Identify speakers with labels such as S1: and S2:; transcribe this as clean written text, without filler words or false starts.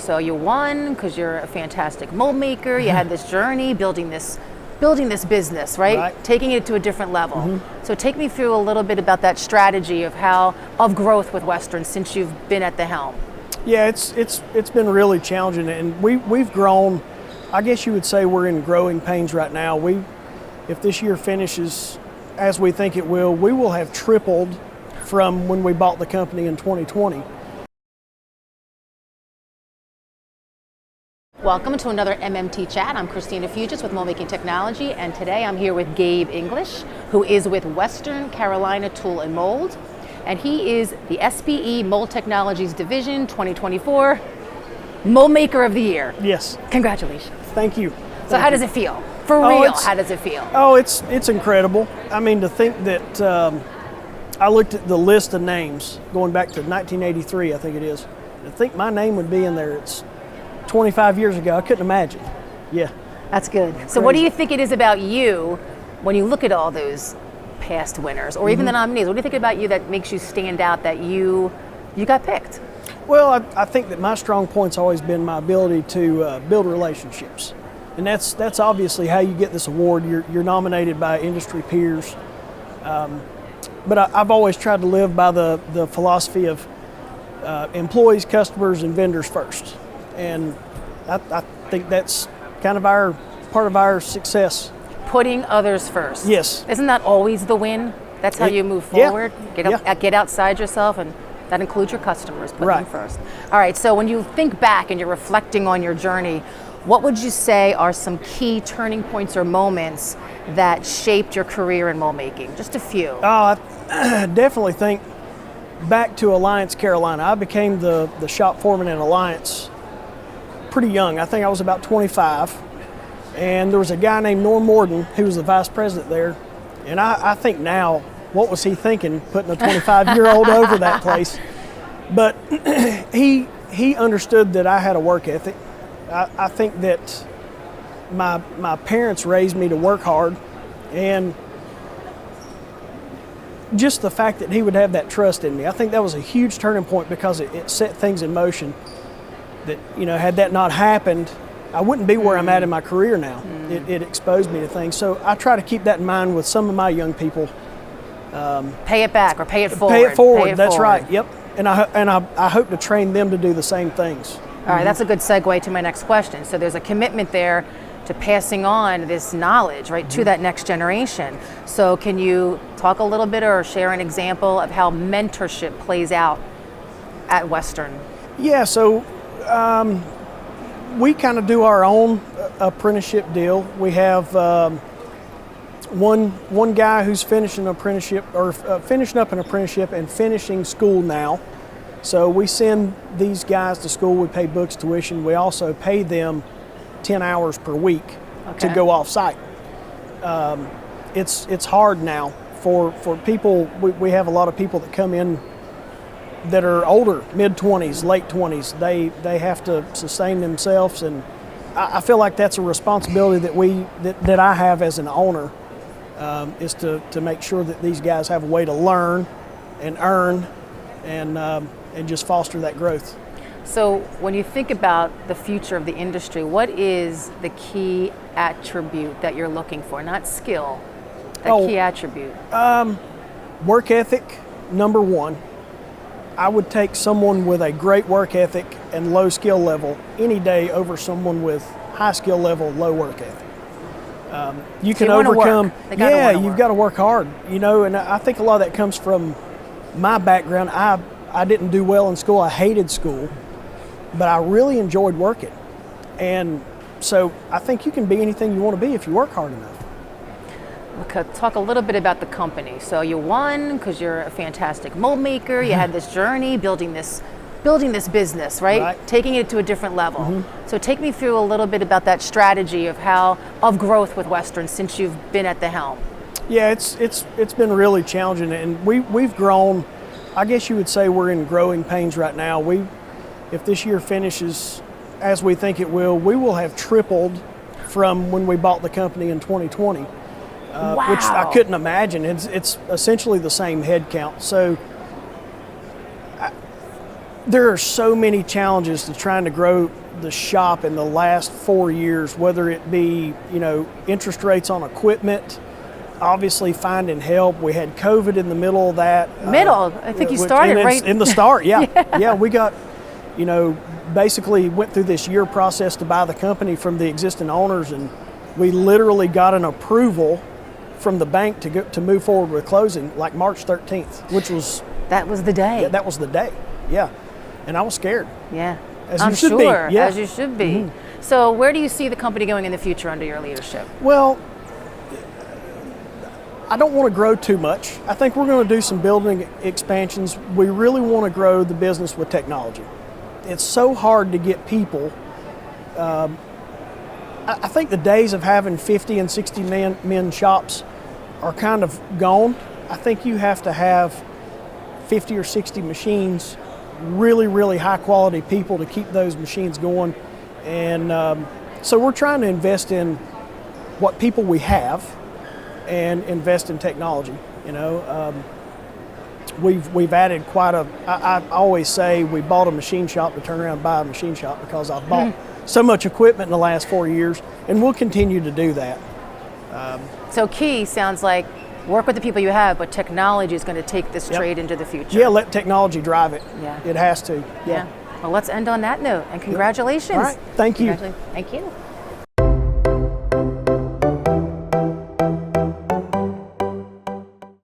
S1: So you won because you're a fantastic mold maker. You had this journey building this business, right? Taking it to a different level. So take me through a little bit about that strategy of growth with Western since you've been at the helm.
S2: Yeah, it's been really challenging, and we've grown. I guess you would say we're in growing pains right now. If this year finishes as we think it will, we will have tripled from when we bought the company in 2020.
S1: Welcome to another MMT Chat. I'm Christina Fuges with MoldMaking Technology, and today I'm here with Gabe English, who is with Western Carolina Tool and Mold, and he is the SPE Mold Technologies Division 2024 Mold Maker of the Year.
S2: Yes.
S1: Congratulations.
S2: Thank you.
S1: So how does it feel? For real, how does it feel?
S2: Oh, it's incredible. I mean, to think that I looked at the list of names going back to 1983, I think it is. To think my name would be in there, it's 25 years ago. I couldn't imagine. Yeah.
S1: That's good. So what do you think it is about you when you look at all those past winners or even the nominees? What do you think about you that makes you stand out that you got picked?
S2: Well, I think that my strong point's always been my ability to build relationships. And that's obviously how you get this award. You're nominated by industry peers. But I've always tried to live by the philosophy of employees, customers, and vendors first. And I think that's kind of part of our success. Putting
S1: others first.
S2: Yes.
S1: Isn't that always the win? That's how you move forward. Get outside yourself, and that includes your customers. Put them first. All right. So when you think back and you're reflecting on your journey, what would you say are some key turning points or moments that shaped your career in mold making? Just a few.
S2: I definitely think back to Alliance, Carolina. I became the shop foreman in Alliance pretty young. I think I was about 25. And there was a guy named Norm Morden who was the vice president there. And I think now, what was he thinking putting a 25-year-old over that place? But he understood that I had a work ethic. I think that my parents raised me to work hard, and just the fact that he would have that trust in me, I think that was a huge turning point because it set things in motion that, had that not happened, I wouldn't be where I'm at in my career now. It exposed me to things. So I try to keep that in mind with some of my young people.
S1: Pay it back or pay it forward.
S2: Pay it forward, that's right, yep. And I hope to train them to do the same things.
S1: All right, that's a good segue to my next question. So there's a commitment there to passing on this knowledge, right, to that next generation. So can you talk a little bit or share an example of how mentorship plays out at Western? Yeah,
S2: so we kind of do our own apprenticeship deal. We have one guy who's finishing an apprenticeship or finishing up an apprenticeship and finishing school now. So we send these guys to school. We pay books, tuition. We also pay them 10 hours per week to go off site. It's hard now for people. We have a lot of people that come in that are older, mid-20s, late 20s. They have to sustain themselves, and I feel like that's a responsibility that I have as an owner, is to make sure that these guys have a way to learn and earn and just foster that growth.
S1: So when you think about the future of the industry, what is the key attribute that you're looking for? Not skill, key attribute.
S2: Work ethic, number one. I would take someone with a great work ethic and low skill level any day over someone with high skill level, low work ethic. You can overcome. You've got to work hard. And I think a lot of that comes from my background. I didn't do well in school. I hated school, but I really enjoyed working. And so I think you can be anything you want to be if you work hard enough.
S1: Okay, talk a little bit about the company. So you won because you're a fantastic mold maker. You had this journey building this business, right? Taking it to a different level. So take me through a little bit about that strategy of growth with Western since you've been at the helm.
S2: Yeah, it's been really challenging, and we've grown. I guess you would say we're in growing pains right now. If this year finishes as we think it will, we will have tripled from when we bought the company in 2020, which I couldn't imagine. It's essentially the same head count. So There are so many challenges to trying to grow the shop in the last 4 years, whether it be, interest rates on equipment, obviously finding help. We had COVID in the middle of that.
S1: I think you started right
S2: in the start. Yeah. Yeah, we got, basically went through this year process to buy the company from the existing owners, and we literally got an approval from the bank to move forward with closing like March 13th, which was...
S1: That was the day.
S2: Yeah, that was the day. Yeah. And I was scared.
S1: Yeah.
S2: As
S1: I'm
S2: you should
S1: sure,
S2: be. Yeah.
S1: as you should be. So where do you see the company going in the future under your leadership?
S2: Well, I don't want to grow too much. I think we're going to do some building expansions. We really want to grow the business with technology. It's so hard to get people. I think the days of having 50 and 60 men shops are kind of gone. I think you have to have 50 or 60 machines, really, really high quality people to keep those machines going. And so we're trying to invest in what people we have and invest in technology. We've added quite a, I always say we bought a machine shop to turn around and buy a machine shop, because I've bought so much equipment in the last 4 years, and we'll continue to do that.
S1: So key sounds like work with the people you have, but technology is going to take this trade into the future.
S2: Yeah, let technology drive it.
S1: Yeah.
S2: It has to.
S1: Yeah. Well, let's end on that note, and congratulations.
S2: All right, thank you.
S1: Thank you.